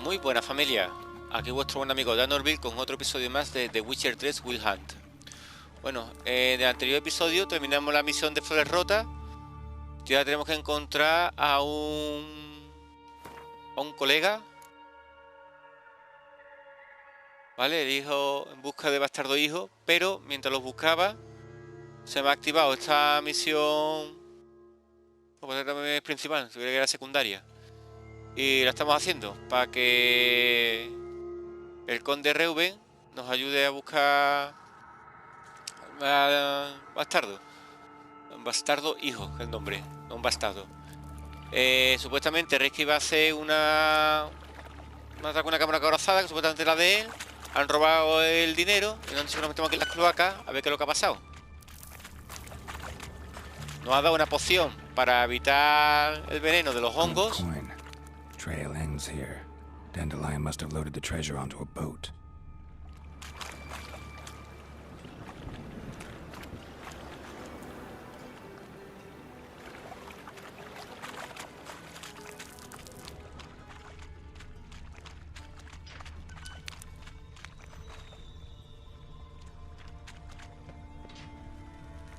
Muy buena familia, aquí vuestro buen amigo DANORTVIL con otro episodio más de The Witcher 3 Wild Hunt. Bueno, en el anterior episodio terminamos la misión de Flores Rotas. Y ahora tenemos que encontrar a un colega, ¿vale? El hijo, en busca de bastardo hijo, pero mientras los buscaba se me ha activado esta misión, pues también es principal, si que era secundaria. Y la estamos haciendo para que el Conde Reuven nos ayude a buscar bastardo. Un bastardo hijo, es el nombre, no un bastardo. Supuestamente Reiki iba a hacer una cámara acorazada, que supuestamente la de él. Han robado el dinero y nos metemos aquí en las cloacas a ver qué es lo que ha pasado. Nos ha dado una poción para evitar el veneno de los hongos. Trail ends here. Dandelion must have loaded the treasure onto a boat.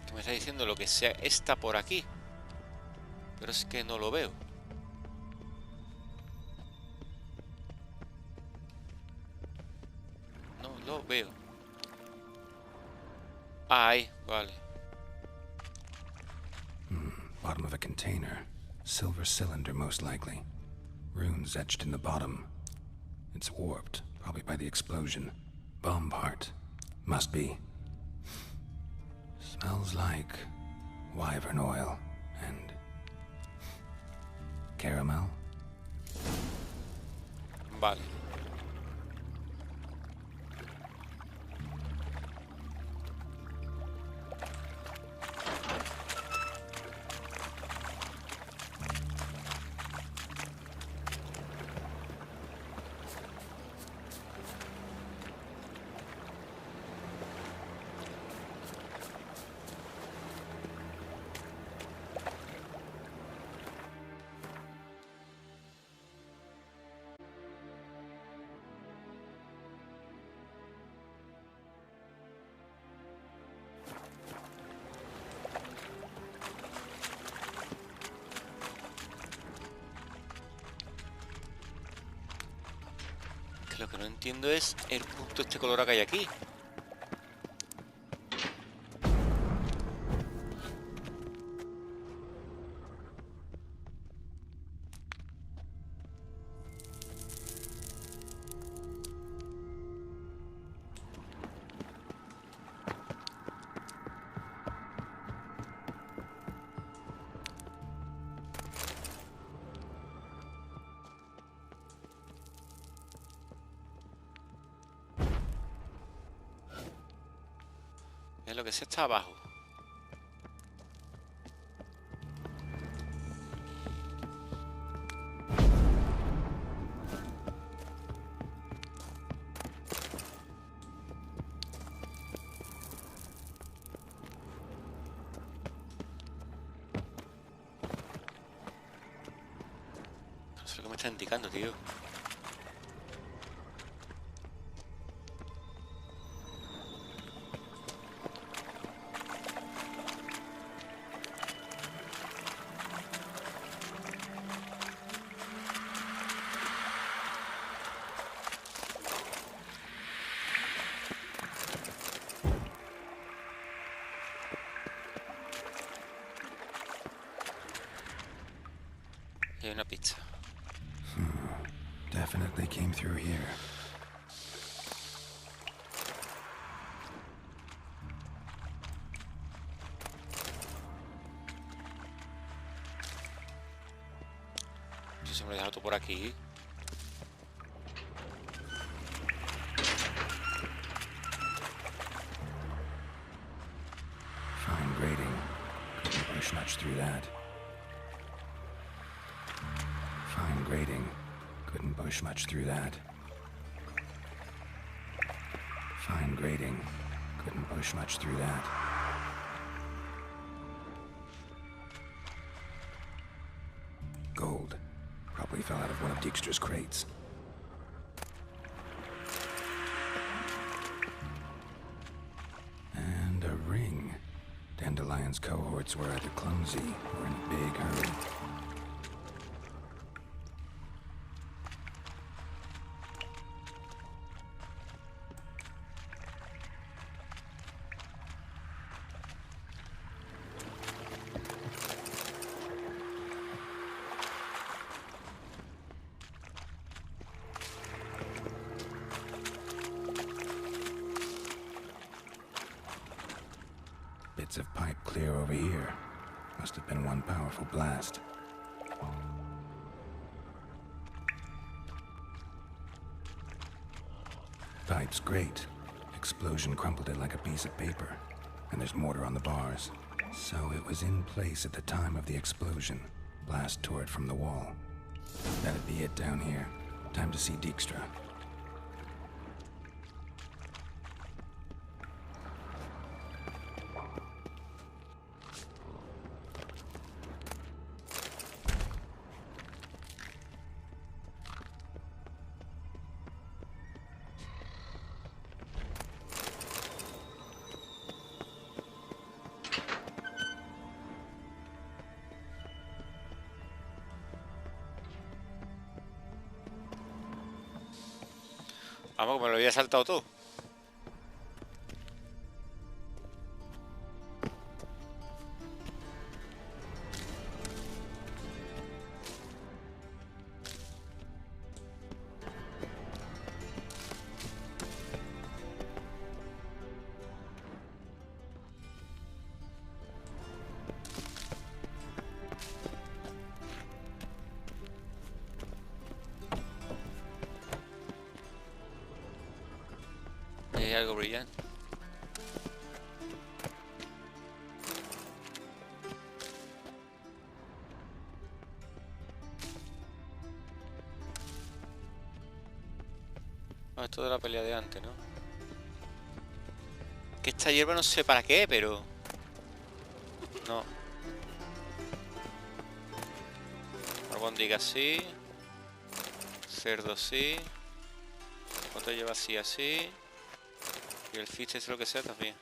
Que me está diciendo lo que sea esta por aquí, pero es que no lo veo. No lo veo. Ahí, vale. Bottom of a container. Silver cylinder, most likely. Runes etched in the bottom. It's warped, probably by the explosion. Bomb part. Must be. Smells like wyvern oil and caramel. Vale. Lo que no entiendo es el punto este colorado que hay aquí. Es lo que se está abajo. No sé lo que me está indicando, tío. Hay una pizza. Definitely came through here. Yo se me lo he dejado todo por aquí. Fine grading. Couldn't push much through that. Fine grading. Couldn't push much through that. Fine grading. Couldn't push much through that. Gold. Probably fell out of one of Dijkstra's crates. man's cohorts were either clumsy or in a big hurry. Bits of pipe clear over here. Must have been one powerful blast. Pipe's great. Explosion crumpled it like a piece of paper. And there's mortar on the bars. So it was in place at the time of the explosion. Blast tore it from the wall. That'd be it down here. Time to see Dijkstra. Vamos, que me lo había saltado todo. Hay algo brillante. Ah, esto de la pelea de antes, ¿no? Que esta hierba no sé para qué, pero... No. Albóndiga sí. Cerdo sí. Otro lleva así, así. Y el fish es lo que sea también.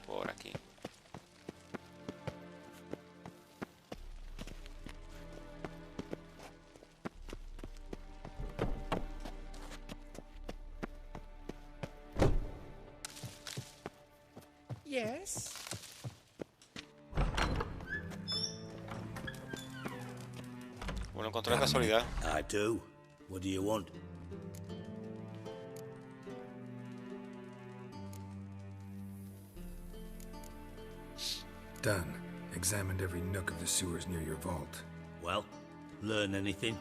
Por aquí. Yes. Bueno, encontré casualidad. I do. What do you want? Done. Examined every nook of the sewers near your vault. Well, learn anything?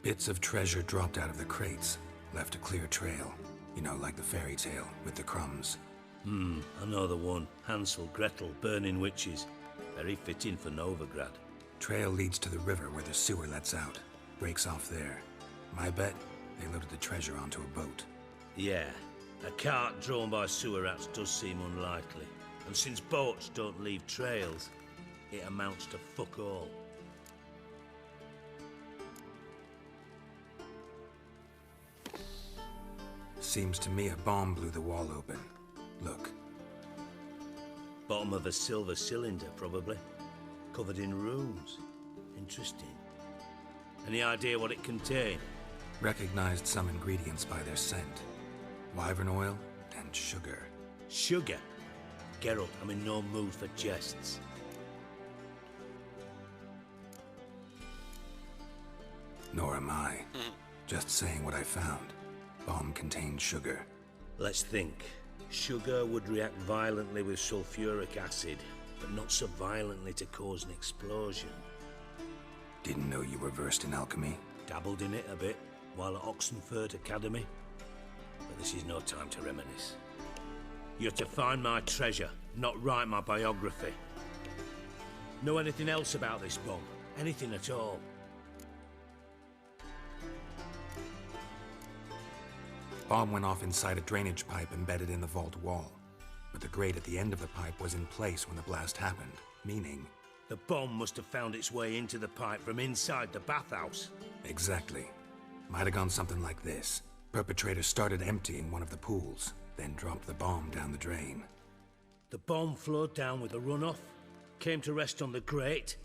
Bits of treasure dropped out of the crates. Left a clear trail. You know, like the fairy tale, with the crumbs. I know the one. Hansel, Gretel, burning witches. Very fitting for Novigrad. Trail leads to the river where the sewer lets out. Breaks off there. My bet, they loaded the treasure onto a boat. Yeah, a cart drawn by sewer rats does seem unlikely. And since boats don't leave trails, it amounts to fuck all. Seems to me a bomb blew the wall open. Look. Bottom of a silver cylinder, probably. Covered in runes. Interesting. Any idea what it contained? Recognized some ingredients by their scent. Wyvern oil and sugar. Sugar? Geralt, I'm in no mood for jests. Nor am I. Just saying what I found. Bomb contained sugar. Let's think. Sugar would react violently with sulfuric acid, but not so violently to cause an explosion. Didn't know you were versed in alchemy. Dabbled in it a bit while at Oxenford Academy. But this is no time to reminisce. You're to find my treasure, not write my biography. Know anything else about this bomb? Anything at all? Bomb went off inside a drainage pipe embedded in the vault wall. But the grate at the end of the pipe was in place when the blast happened, meaning... The bomb must have found its way into the pipe from inside the bathhouse. Exactly. Might have gone something like this. Perpetrator started emptying one of the pools, then dropped the bomb down the drain. The bomb flowed down with a runoff, came to rest on the grate,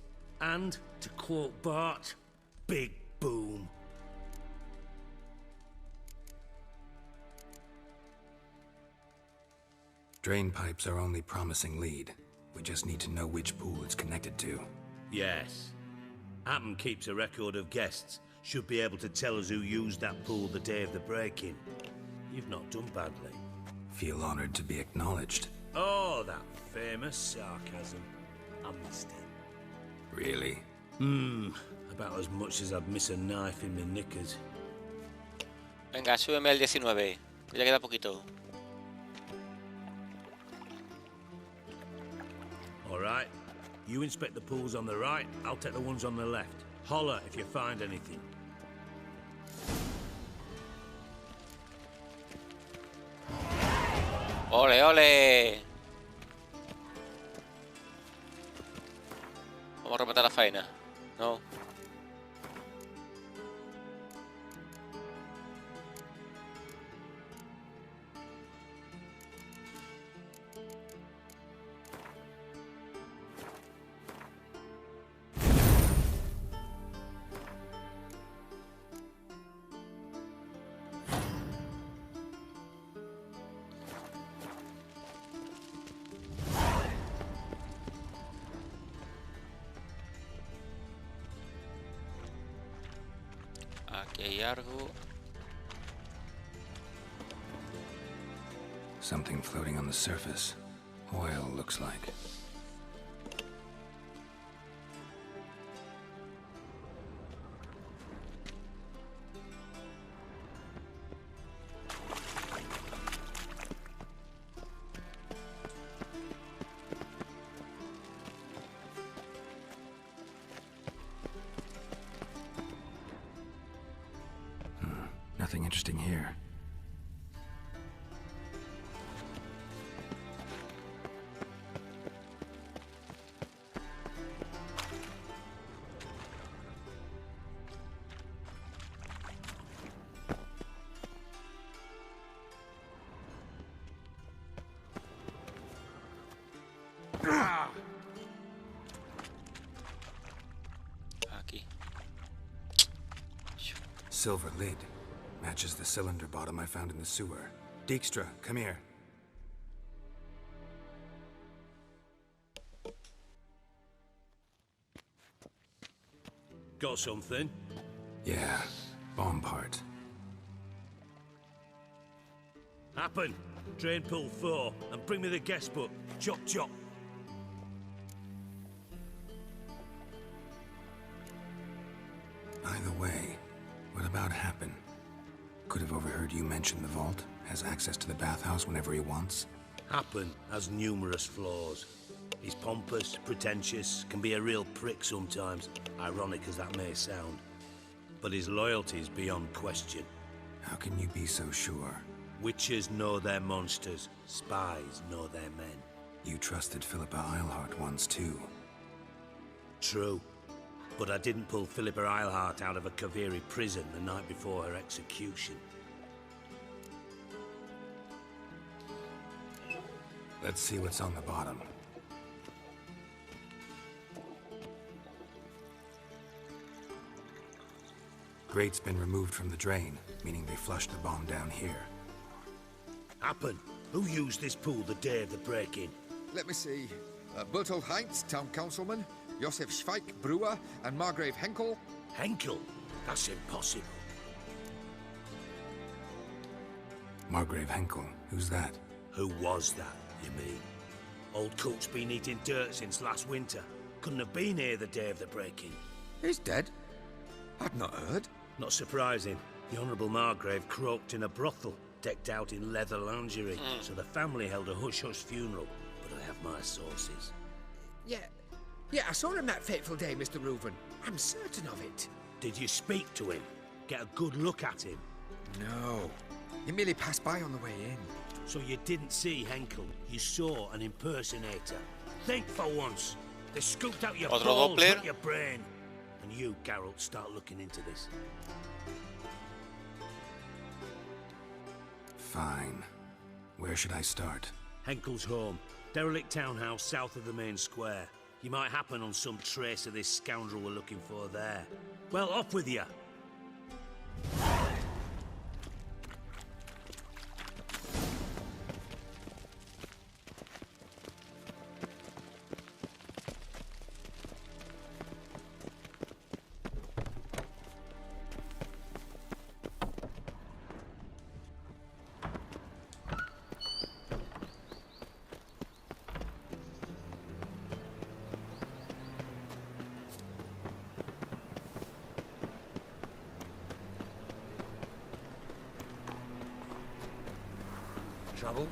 and, to quote Bart, big boom. Drain pipes are only promising lead. We just need to know which pool it's connected to. Yes. Appen keeps a record of guests. Should be able to tell us who used that pool the day of the break-in. You've not done badly. Feel honored to be acknowledged. Oh, that famous sarcasm. I missed it. Really? About as much as I'd miss a knife in my knickers. Venga, súbeme al 19. Ya queda poquito. All right. You inspect the pools on the right, I'll take the ones on the left. Holler if you find anything. ¡Ole, ole! Vamos a repetir la faena. No. Aquí hay algo. Something floating on the surface. Oil, looks like. Nothing interesting here. Aquí. Silver lid. Matches the cylinder bottom I found in the sewer. Dijkstra, come here. Got something? Yeah, bomb part. Happen. Drain pool 4, and bring me the guest book. Chop chop. By the way, what about Happen? Could have overheard you mention the vault. Has access to the bathhouse whenever he wants. Happen has numerous flaws. He's pompous, pretentious, can be a real prick sometimes, ironic as that may sound. But his loyalty is beyond question. How can you be so sure? Witches know their monsters, spies know their men. You trusted Philippa Eilhart once too. True. But I didn't pull Philippa Eilhart out of a Kaviri prison the night before her execution. Let's see what's on the bottom. Grate's been removed from the drain, meaning they flushed the bomb down here. Happen. Who used this pool the day of the break-in? Let me see. Bertold Heinz, town councilman, Josef Schweik, brewer, and Margrave Henkel. Henkel? That's impossible. Margrave Henkel, who's that? Who was that, you mean? Old cook's been eating dirt since last winter. Couldn't have been here the day of the break-in. He's dead? I'd not heard. Not surprising. The Honourable Margrave croaked in a brothel, decked out in leather lingerie, so the family held a hush-hush funeral. But I have my sources. Yeah, I saw him that fateful day, Mr. Reuven. I'm certain of it. Did you speak to him? Get a good look at him? No. You merely passed by on the way in. So you didn't see Henkel, you saw an impersonator. Think for once. They scooped out your Otro balls, Doppler. not your brain. And you, Geralt, start looking into this. Fine. Where should I start? Henkel's home. Derelict townhouse south of the main square. You might happen on some trace of this scoundrel we're looking for there. Well, off with you. Trouble?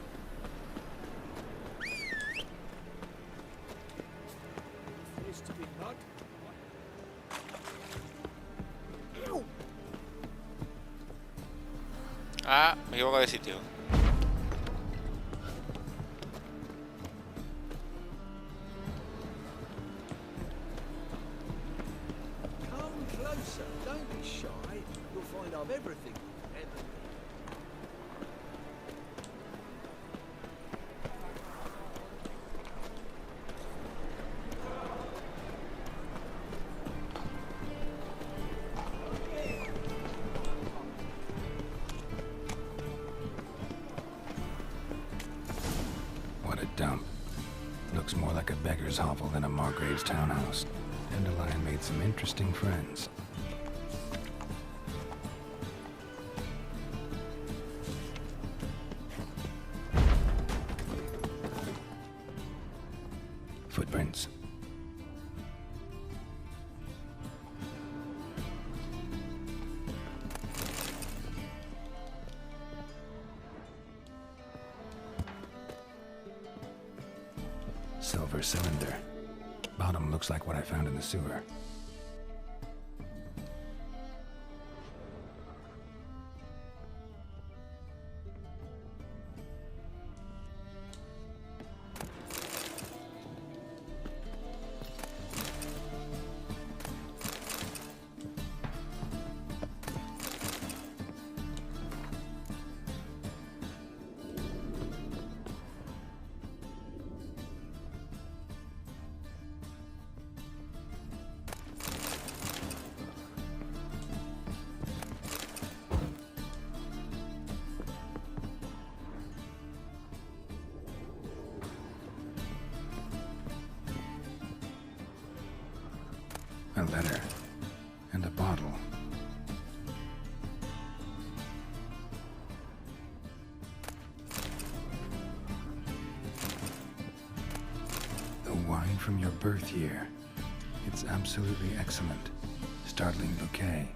Used to be mud. Ah, me equivoco de sitio. Come closer. Don't be shy. You'll find I've everything. Everything. What a dump. Looks more like a beggar's hovel than a Margrave's townhouse. Dandelion made some interesting friends. Footprints. Silver cylinder. Bottom looks like what I found in the sewer. A letter. And a bottle. The wine from your birth year. It's absolutely excellent. Startling bouquet.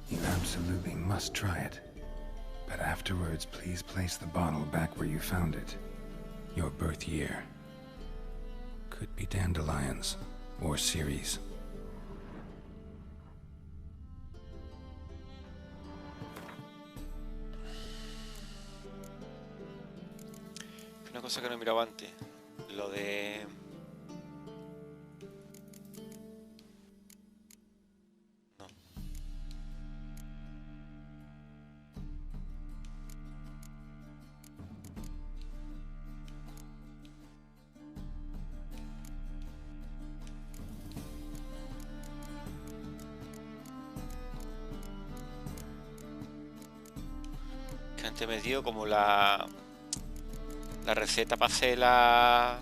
You absolutely must try it. But afterwards, please place the bottle back where you found it. Your birth year. Could be dandelions. Or Ceres. Una cosa que no he mirado antes. Lo de... No. Que antes me dio como la receta para hacer la...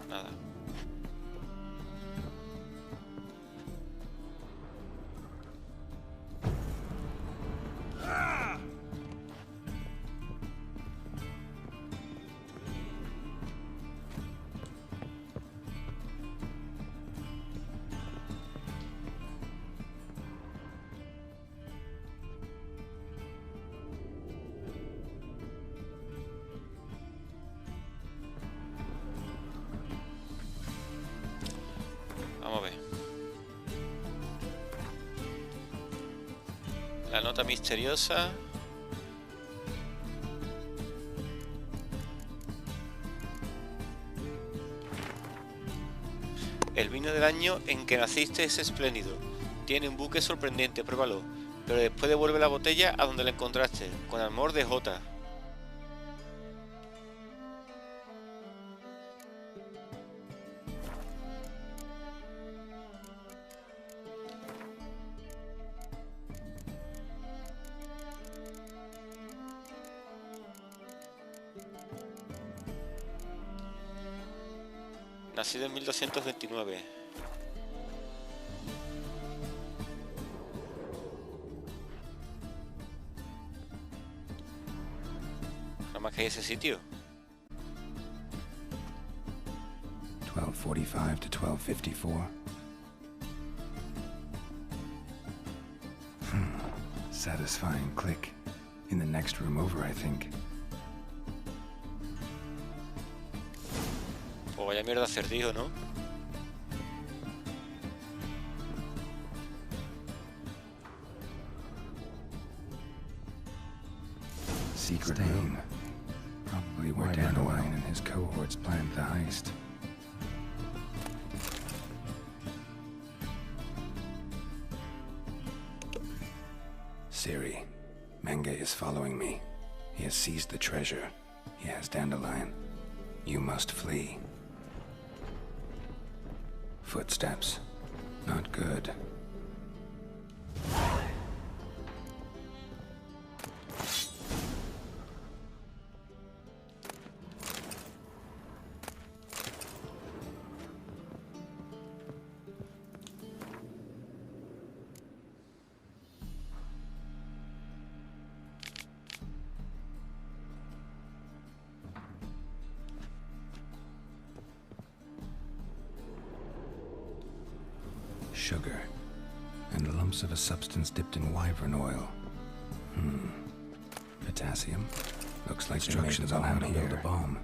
Nada. La nota misteriosa. El vino del año en que naciste es espléndido. Tiene un buque sorprendente, pruébalo. Pero después devuelve la botella a donde la encontraste. Con amor de J. Nacido en 1229. Nada más que hay ese sitio. 1245 to 1254. Satisfying click. In the next room over, I think. Pues vaya mierda acertijo, ¿no? Secret room. Probably where Dandelion and his cohorts planned the heist. Siri, Menge is following me. He has seized the treasure. He has Dandelion. You must flee. Footsteps. Not good. Sugar, and lumps of a substance dipped in wyvern oil. Potassium. Looks like instructions on how to build a bomb.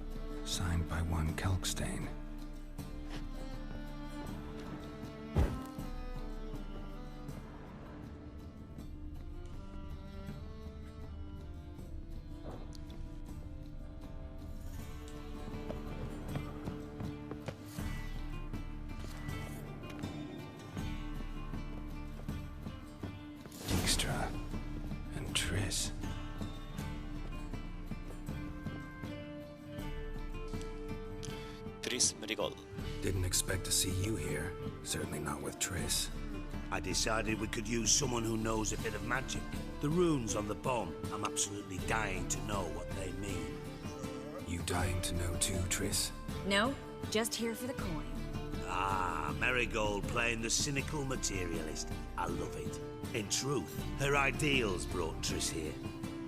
Signed by one Kalkstain. And Triss. Triss Marigold. Didn't expect to see you here. Certainly not with Triss. I decided we could use someone who knows a bit of magic. The runes on the bomb, I'm absolutely dying to know what they mean. You dying to know too, Triss? No, just here for the coin. Ah, Marigold playing the cynical materialist. I love it. In truth, her ideals brought Triss here.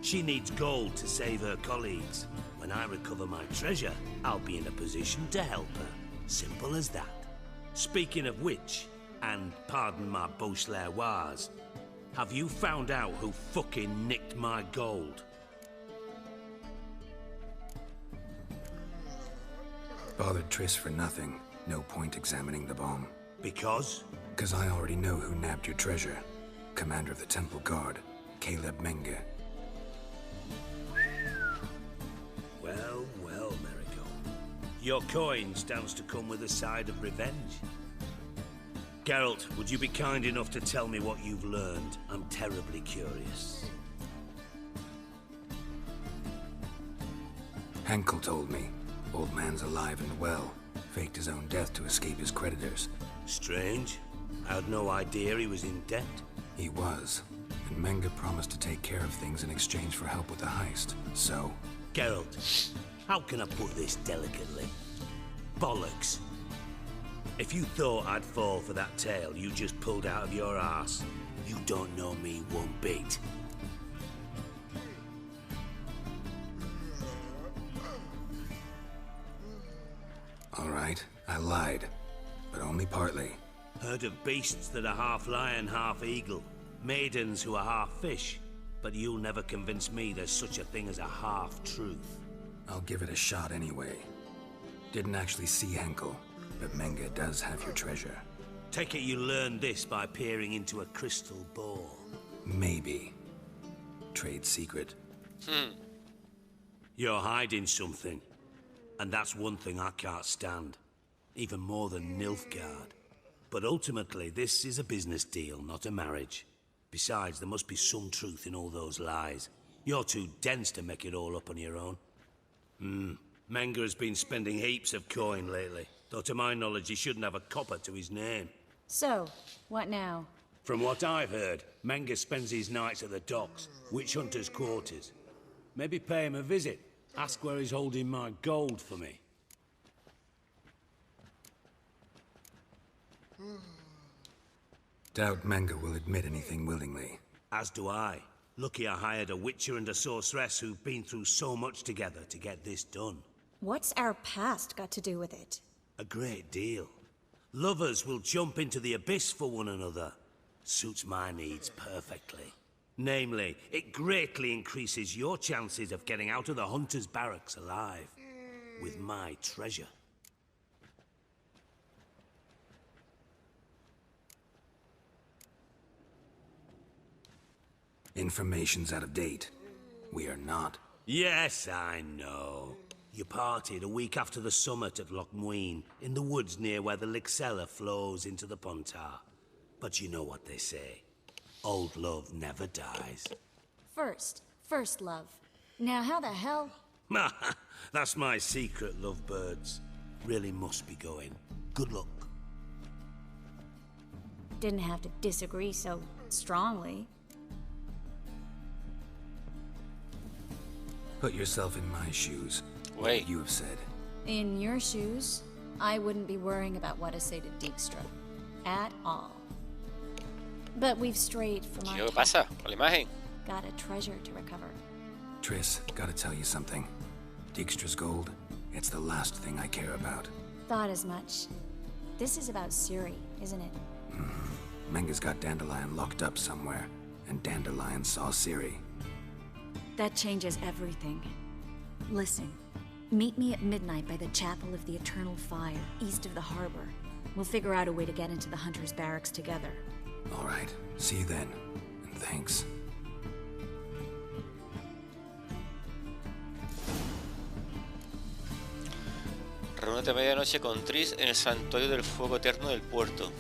She needs gold to save her colleagues. When I recover my treasure, I'll be in a position to help her. Simple as that. Speaking of which, and pardon my Beauclervoise, have you found out who fucking nicked my gold? Bothered Triss for nothing. No point examining the bomb. Because? Because I already know who nabbed your treasure. Commander of the Temple Guard, Caleb Menge. Well, well, Marigold. Your coin stands to come with a side of revenge. Geralt, would you be kind enough to tell me what you've learned? I'm terribly curious. Henkel told me. Old man's alive and well. Faked his own death to escape his creditors. Strange. I had no idea he was in debt. He was. And Menge promised to take care of things in exchange for help with the heist. So... Geralt, how can I put this delicately? Bollocks. If you thought I'd fall for that tale you just pulled out of your arse, you don't know me one bit. All right, I lied. But only partly. Heard of beasts that are half lion, half eagle. Maidens who are half fish. But you'll never convince me there's such a thing as a half-truth. I'll give it a shot anyway. Didn't actually see Henkel, but Menge does have your treasure. Take it you learned this by peering into a crystal ball. Maybe. trade secret. You're hiding something. And that's one thing I can't stand. Even more than Nilfgaard. But ultimately, this is a business deal, not a marriage. Besides, there must be some truth in all those lies. You're too dense to make it all up on your own. Menge has been spending heaps of coin lately. Though to my knowledge, he shouldn't have a copper to his name. So, what now? From what I've heard, Menge spends his nights at the docks, witch hunters' quarters. Maybe pay him a visit. Ask where he's holding my gold for me. Doubt Menge will admit anything willingly. As do I. Lucky I hired a witcher and a sorceress who've been through so much together to get this done. What's our past got to do with it? A great deal. Lovers will jump into the abyss for one another. Suits my needs perfectly. Namely, it greatly increases your chances of getting out of the hunter's barracks alive. With my treasure. Information's out of date. We are not. Yes, I know. You partied a week after the summit at Loch Muin, in the woods near where the Lixella flows into the Pontar. But you know what they say. Old love never dies. First love. Now how the hell? That's my secret, lovebirds. Really must be going. Good luck. Didn't have to disagree so strongly. Put yourself in my shoes. What Wait. would you have said? In your shoes, I wouldn't be worrying about what to say to Dijkstra. At all. But we've strayed from our ¿Qué pasa con la imagen? Got a treasure to recover. Triss, gotta tell you something. Dijkstra's gold, it's the last thing I care about. Thought as much. This is about Ciri, isn't it? Menge's got Dandelion locked up somewhere, and Dandelion saw Ciri. That changes everything. Listen, meet me at midnight by the Chapel of the Eternal Fire, east of the harbor. We'll figure out a way to get into the Hunter's Barracks together. All right, see you then, and thanks. Reúnete a medianoche con Triss en el santuario del Fuego Eterno del puerto.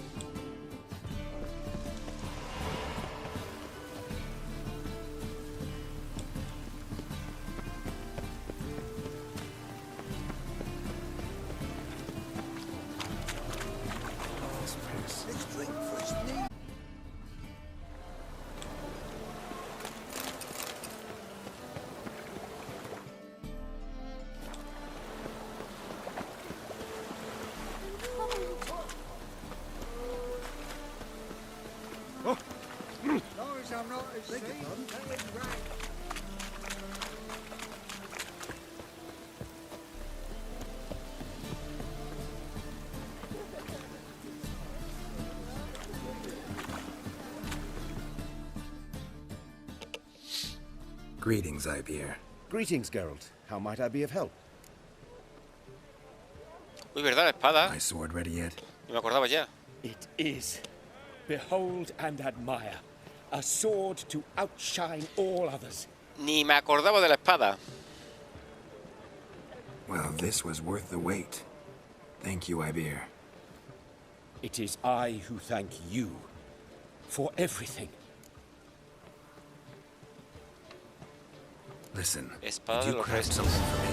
Greetings, Ibeer. Greetings, Geralt. How might I be of help? Uy, ¿verdad? La espada. My sword ready yet? No me acordaba ya. It is. Behold and admire. A sword to outshine all others. Ni me acordaba de la espada. Well, this was worth the wait. Thank you, Ibeer. It is I who thank you for everything. Listen, Espada did de you los craft restos. something for me?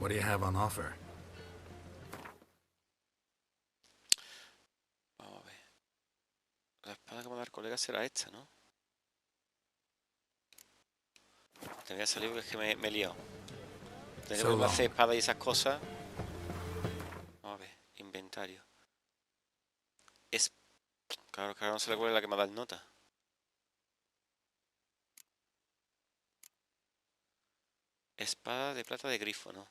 What do you have on offer? Vamos a ver. La espada que me va a dar colega será esta, ¿no? Te voy a salir porque es que me he liado. Tengo que hacer espada y esas cosas. Vamos a ver. Inventario. Es... Claro, no sé cuál es la que me da el nota. Espada de plata de grifo, ¿no?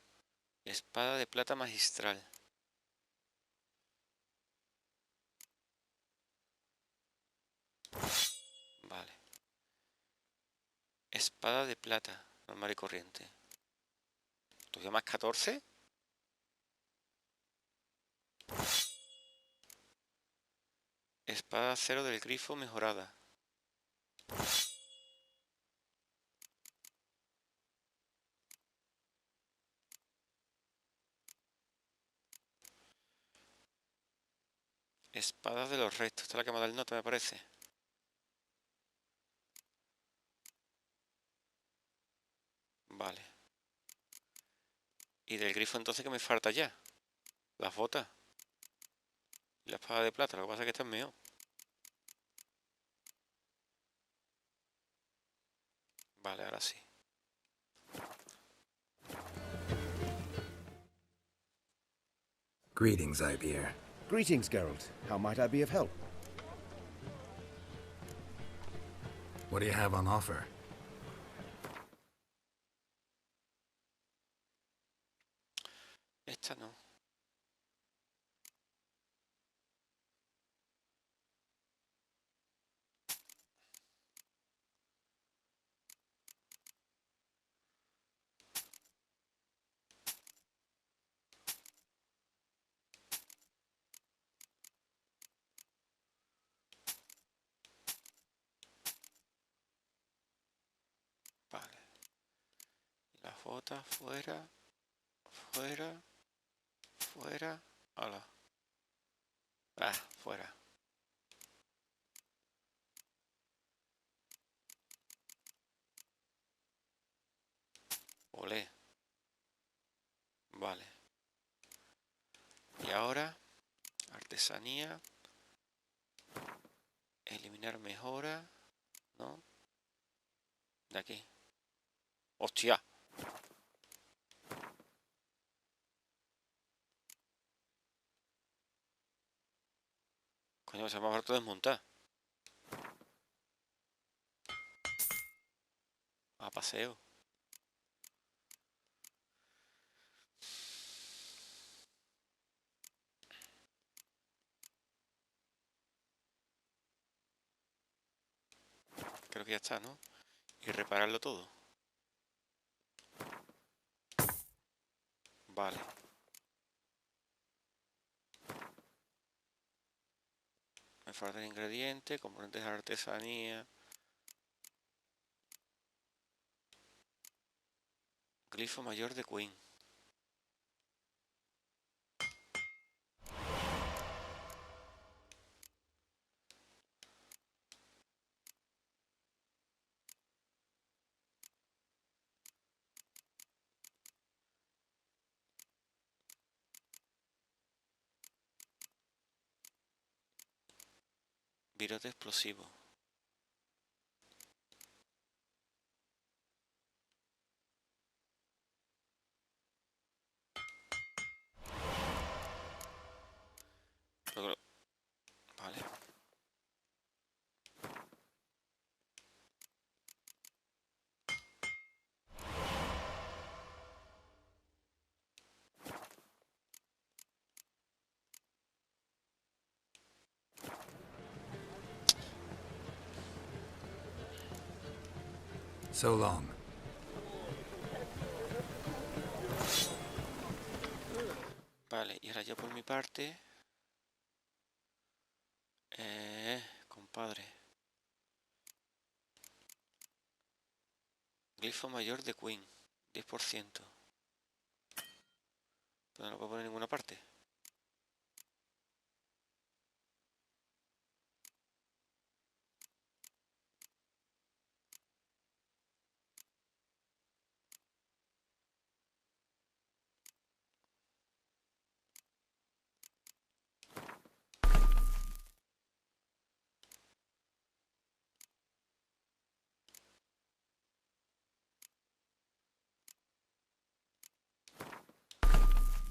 Espada de plata magistral. Vale. Espada de plata, normal y corriente. ¿Todavía más 14? Espada acero del grifo mejorada. Espada de los restos. Esta es la que me da el nota, me parece. Vale. Y del grifo entonces, ¿qué me falta ya? Las botas. Y la espada de plata. Lo que pasa es que esta es mejor. Vale, ahora sí. Greetings, Ibeer. Greetings, Geralt. How might I be of help? What do you have on offer? Esta no. Vale. Y las botas fuera. Fuera. Fuera. Hola. Ah, fuera. Olé. Vale. Y ahora, artesanía. Eliminar mejora. ¿No? De aquí. ¡Hostia! Coño, se me ha harto desmontar. A paseo. Creo que ya está, ¿no? Y repararlo todo. Vale. Me faltan ingredientes, componentes de artesanía. Glifo mayor de Queen. Virote explosivo. Vale. So long. Vale, y ahora yo por mi parte. Compadre. Glifo mayor de Queen. 10%. Pero no lo puedo poner en ninguna parte.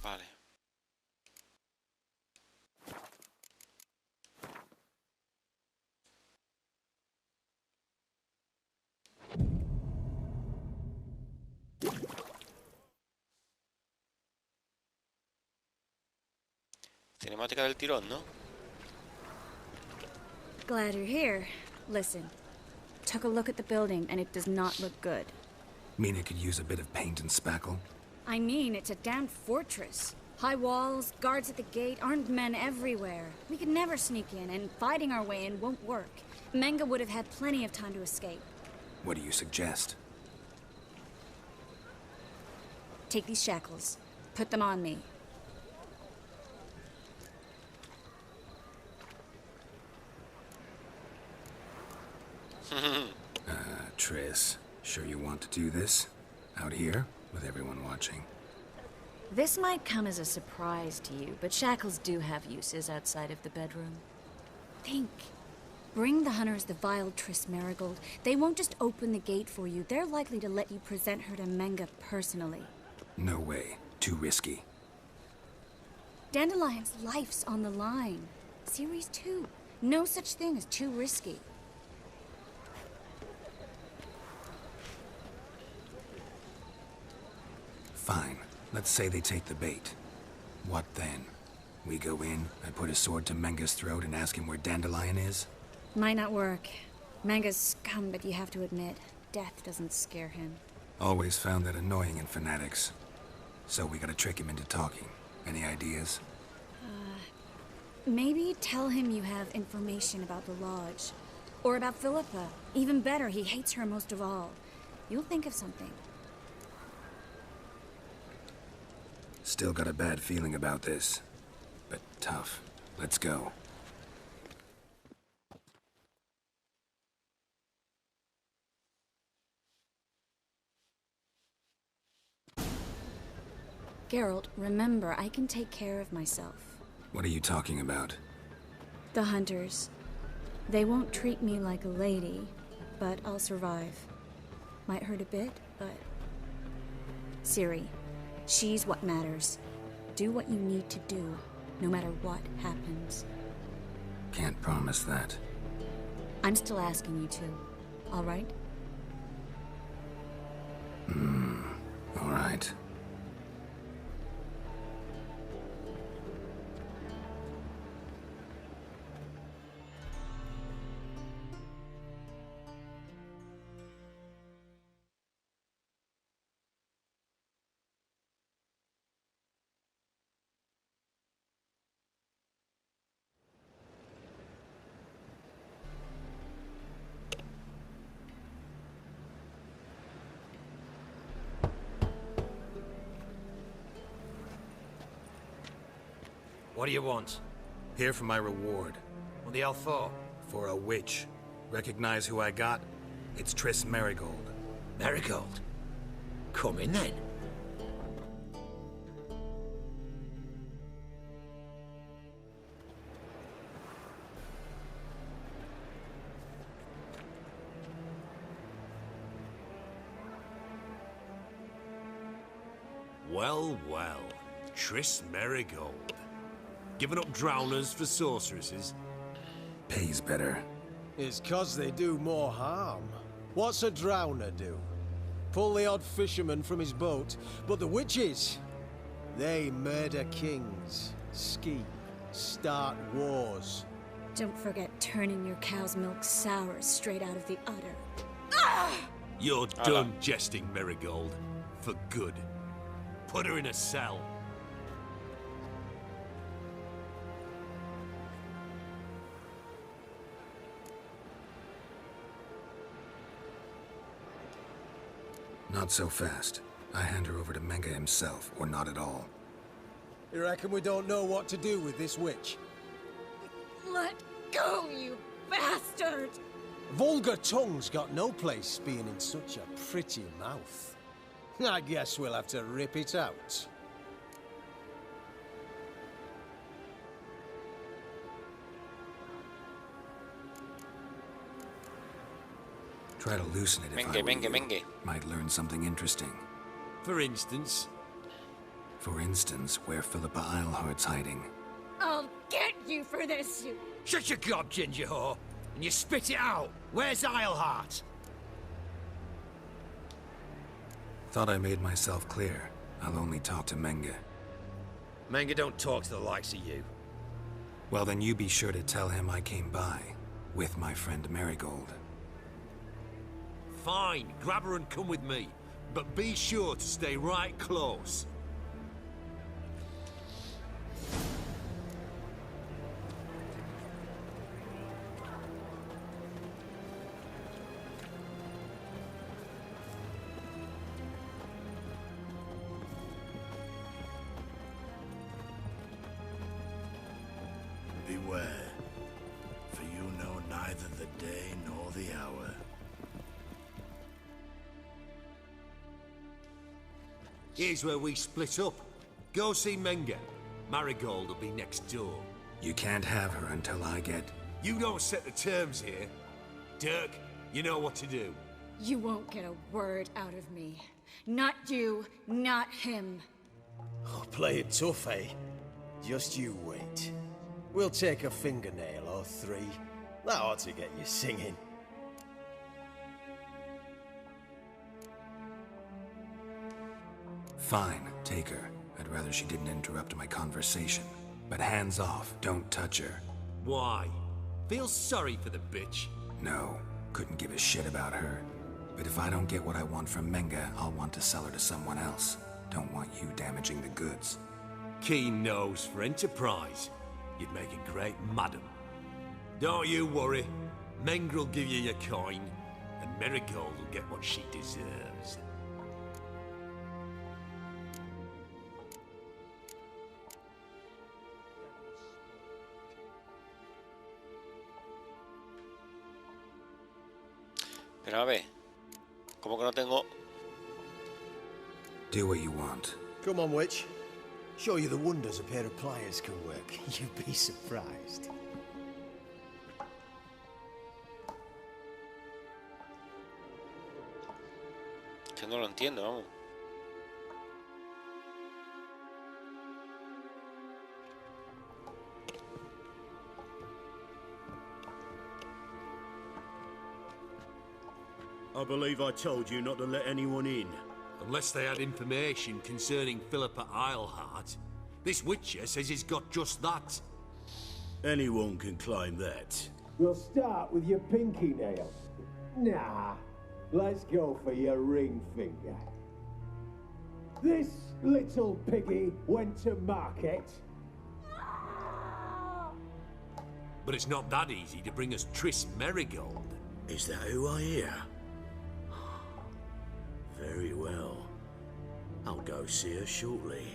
Vale. Cinemática del tirón, ¿no? Glad you're here. Listen, took a look at the building and it does not look good. Mean it could use a bit of paint and spackle? I mean, it's a damn fortress. High walls, guards at the gate, armed men everywhere. We could never sneak in, and fighting our way in won't work. Menge would have had plenty of time to escape. What do you suggest? Take these shackles. Put them on me. Triss, sure you want to do this? Out here, with everyone watching? This might come as a surprise to you, but shackles do have uses outside of the bedroom. Think. Bring the hunters the vile Triss Marigold. They won't just open the gate for you. They're likely to let you present her to Menge personally. No way. Too risky. Dandelion's life's on the line. Series 2. No such thing as too risky. Fine. Let's say they take the bait. What then? We go in, I put a sword to Menge's throat and ask him where Dandelion is? Might not work. Menge's scum, but you have to admit, death doesn't scare him. Always found that annoying in fanatics. So we gotta trick him into talking. Any ideas? Maybe tell him you have information about the Lodge. Or about Philippa. Even better, he hates her most of all. You'll think of something. Still got a bad feeling about this. But tough. Let's go. Geralt, remember, I can take care of myself. What are you talking about? The hunters. They won't treat me like a lady, but I'll survive. Might hurt a bit, but... Ciri, she's what matters. Do what you need to do, no matter what happens. Can't promise that. I'm still asking you to, all right? All right. What do you want? Here for my reward. What the hell for? For a witch. Recognize who I got? It's Triss Marigold. Marigold? Come in then. Well, well. Triss Marigold. Giving up drowners for sorceresses? Pays better. It's 'cause they do more harm. What's a drowner do? Pull the odd fisherman from his boat, but the witches, they murder kings, scheme, start wars. Don't forget turning your cow's milk sour straight out of the udder. You're done jesting, Marigold. For good. Put her in a cell. Not so fast. I hand her over to Menge himself, or not at all. You reckon we don't know what to do with this witch? Let go, you bastard! Vulgar tongue's got no place being in such a pretty mouth. I guess we'll have to rip it out. Try to loosen it if I were you. Menge. Might learn something interesting. For instance? For instance, where Philippa Eilhart's hiding. I'll get you for this, you... Shut your gob, ginger whore, and you spit it out. Where's Eilhart? Thought I made myself clear. I'll only talk to Menge. Menge don't talk to the likes of you. Well, then you be sure to tell him I came by, with my friend Marigold. Fine, grab her and come with me. But be sure to stay right close. Beware, for you know neither the day nor the hour. Here's where we split up. Go see Menge. Marigold will be next door. You can't have her until I get... You don't set the terms here. Dirk, you know what to do. You won't get a word out of me. Not you, not him. Oh, play it tough, eh? Just you wait. We'll take a fingernail or three. That ought to get you singing. Fine, take her. I'd rather she didn't interrupt my conversation. But hands off, don't touch her. Why? Feel sorry for the bitch? No, couldn't give a shit about her. But if I don't get what I want from Menge, I'll want to sell her to someone else. Don't want you damaging the goods. Keen nose for enterprise. You'd make a great madam. Don't you worry. Menge will give you your coin, and Marigold will get what she deserves. Pero a ver, ¿cómo que no tengo? Do what you want. Come on, witch. Show you the wonders a pair of pliers can work. You'd be surprised. Que no lo entiendo, vamos. I believe I told you not to let anyone in. Unless they had information concerning Philippa Eilhart. This Witcher says he's got just that. Anyone can claim that. We'll start with your pinky nail. Nah, let's go for your ring finger. This little piggy went to market. But it's not that easy to bring us Triss Marigold. Is that who I hear? Very well. I'll go see her shortly.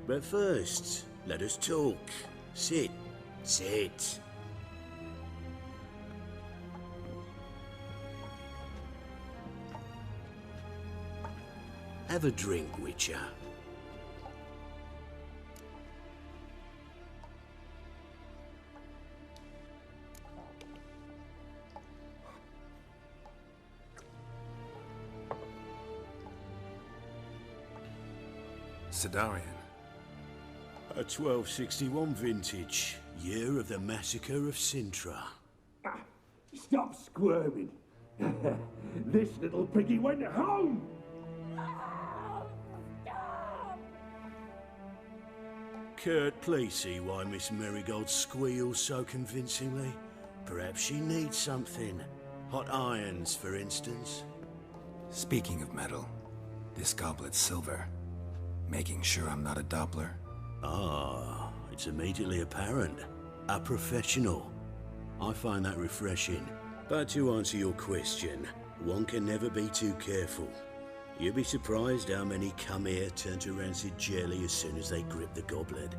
But first, let us talk. Sit. Sit. Have a drink, Witcher. Sidarian. A 1261 vintage, year of the massacre of Sintra. Stop squirming. This little piggy went home. Kurt, please see why Miss Marigold squeals so convincingly. Perhaps she needs something. Hot irons, for instance. Speaking of metal, this goblet's silver. Making sure I'm not a Doppler. Ah, it's immediately apparent. A professional. I find that refreshing. But to answer your question, one can never be too careful. You'd be surprised how many come here turn to rancid jelly as soon as they grip the goblet.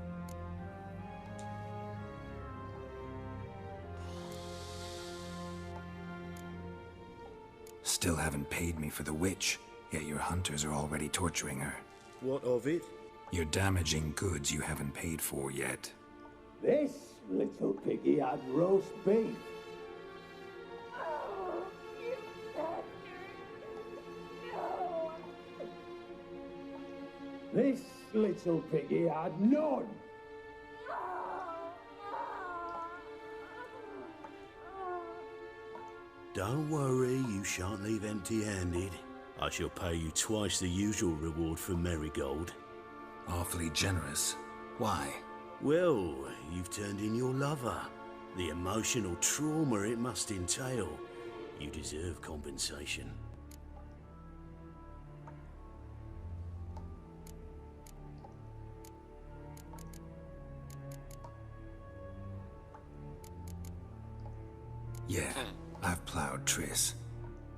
Still haven't paid me for the witch, yet your hunters are already torturing her. What of it? You're damaging goods you haven't paid for yet. This little piggy had roast beef. This little piggy had none. Don't worry, you shan't leave empty-handed. I shall pay you twice the usual reward for Marigold. Awfully generous. Why? Well, you've turned in your lover. The emotional trauma it must entail. You deserve compensation. Yeah, I've plowed Triss.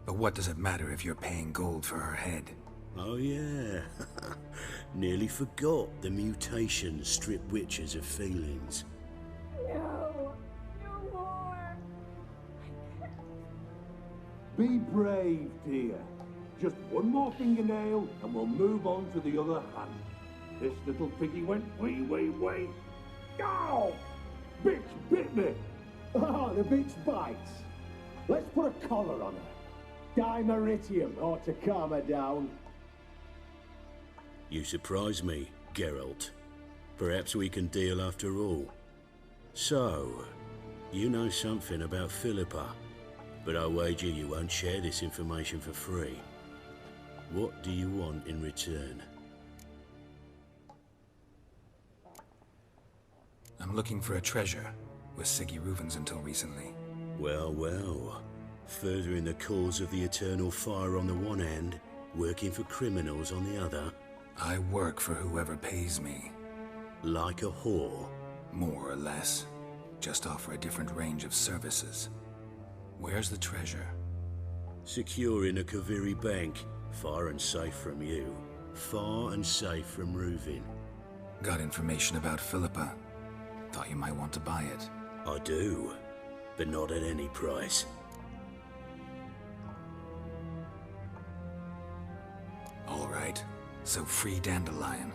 But what does it matter if you're paying gold for her head? Oh yeah. Nearly forgot the mutations strip witches of feelings. No, no more. Be brave, dear. Just one more fingernail and we'll move on to the other hand. This little piggy went wee. Ow! Bitch bit me! Oh, the bitch bites. Let's put a collar on her. Dimeritium ought to calm her down. You surprise me, Geralt. Perhaps we can deal after all. So, you know something about Philippa, but I wager you won't share this information for free. What do you want in return? I'm looking for a treasure. Was Sigue Reuven's until recently. Well, well. Furthering the cause of the eternal fire on the one hand, working for criminals on the other. I work for whoever pays me. Like a whore? More or less. Just offer a different range of services. Where's the treasure? Secure in a Kaviri bank. Far and safe from you. Far and safe from Reuven. Got information about Philippa. Thought you might want to buy it. I do, but not at any price. All right, so free Dandelion.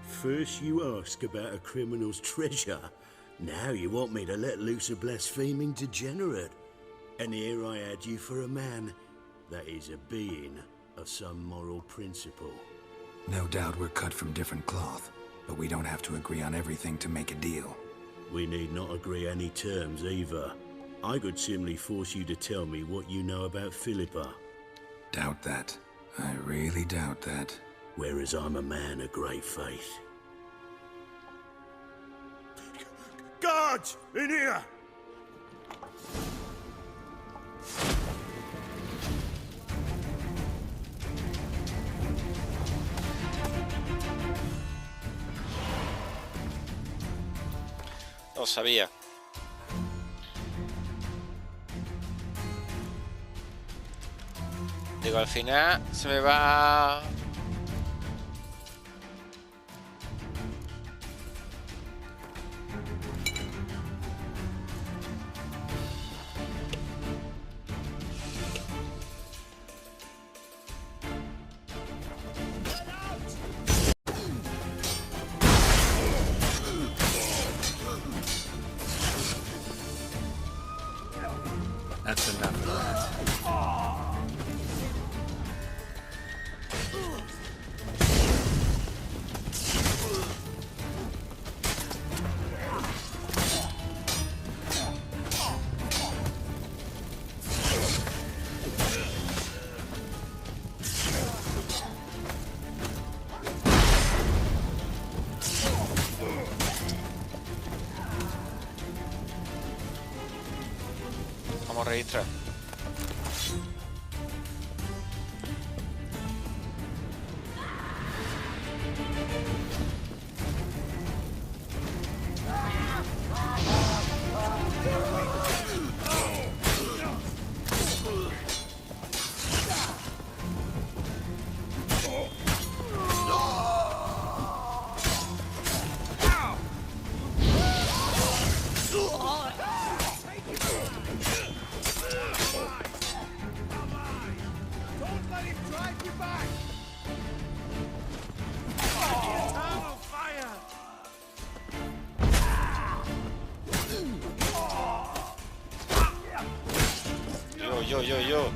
First you ask about a criminal's treasure. Now you want me to let loose a blaspheming degenerate. And here I had you for a man that is a being of some moral principle. No doubt we're cut from different cloth. But we don't have to agree on everything to make a deal. We need not agree any terms either. I could simply force you to tell me what you know about Philippa. Doubt that. I really doubt that. Whereas I'm a man of great faith. Guards! In here! Lo sabía. Digo, al final se me va... That's enough of that. Vamos a registrar. Yo.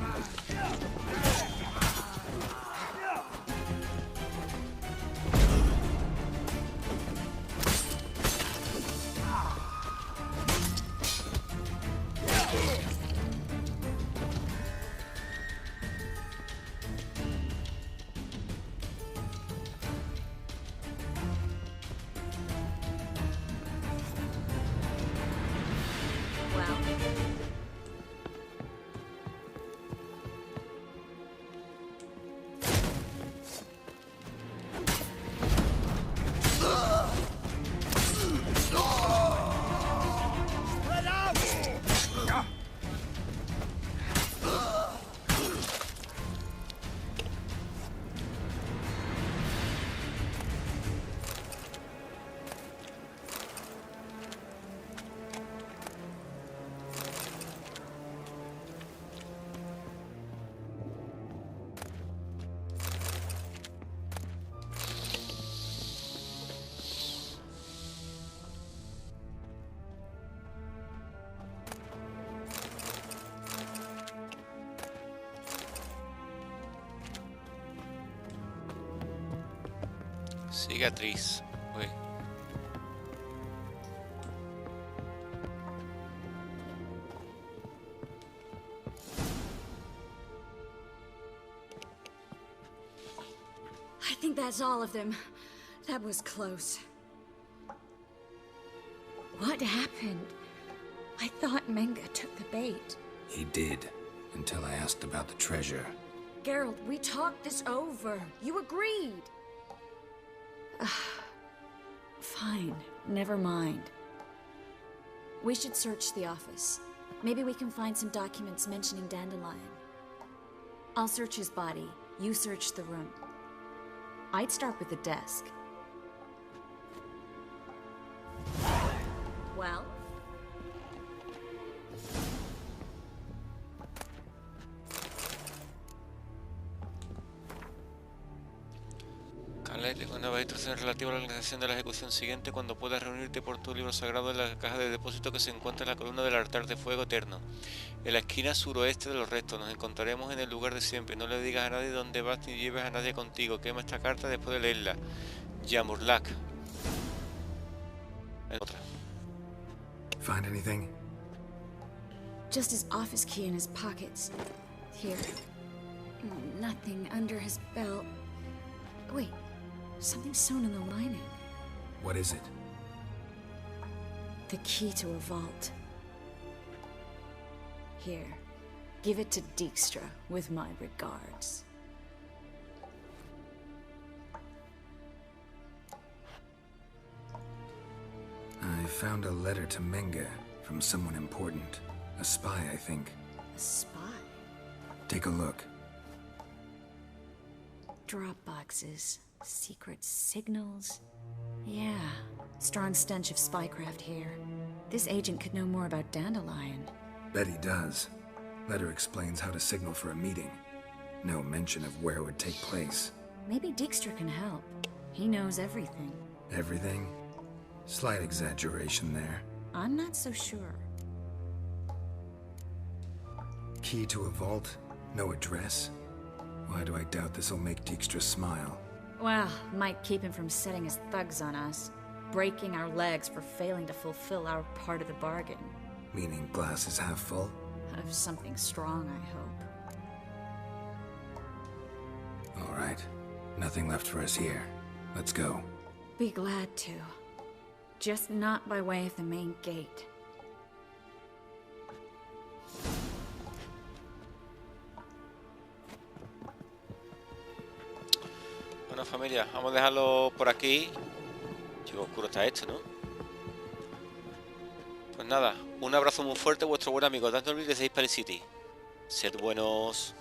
Sigue a Triss. Uy. I think that's all of them. That was close. What happened? I thought Menge took the bait. He did, until I asked about the treasure. Geralt, we talked this over. You agreed. Fine, never mind. We should search the office. Maybe we can find some documents mentioning Dandelion. I'll search his body. You search the room. I'd start with the desk. Well? Calete con nuevas instrucciones relativas a la organización de la ejecución siguiente cuando puedas reunirte por tu libro sagrado en la caja de depósito que se encuentra en la columna del altar de Fuego Eterno. En la esquina suroeste de los restos nos encontraremos en el lugar de siempre. No le digas a nadie dónde vas ni lleves a nadie contigo. Quema esta carta después de leerla. Yamurlak. Otra. Find anything? Just his office key in his pockets. Here. Nothing under his belt. Wait, something sewn in the lining. What is it? The key to a vault. Here, give it to Dijkstra with my regards. I found a letter to Menge from someone important. A spy, I think. A spy? Take a look. Drop boxes, secret signals. Yeah, strong stench of spycraft here. This agent could know more about Dandelion. Bet he does. Letter explains how to signal for a meeting. No mention of where it would take place. Maybe Dijkstra can help. He knows everything. Everything? Slight exaggeration there. I'm not so sure. Key to a vault? No address? Why do I doubt this'll make Dijkstra smile? Well, might keep him from setting his thugs on us. Breaking our legs for failing to fulfill our part of the bargain. Meaning glass is half full? Of something strong, I hope. All right. Nothing left for us here. Let's go. Be glad to. Just not by way of the main gate. Bueno, familia, vamos a dejarlo por aquí. Chico, oscuro está esto, ¿no? Pues nada, un abrazo muy fuerte a vuestro buen amigo. No olvidéis de Paris City. Sed buenos.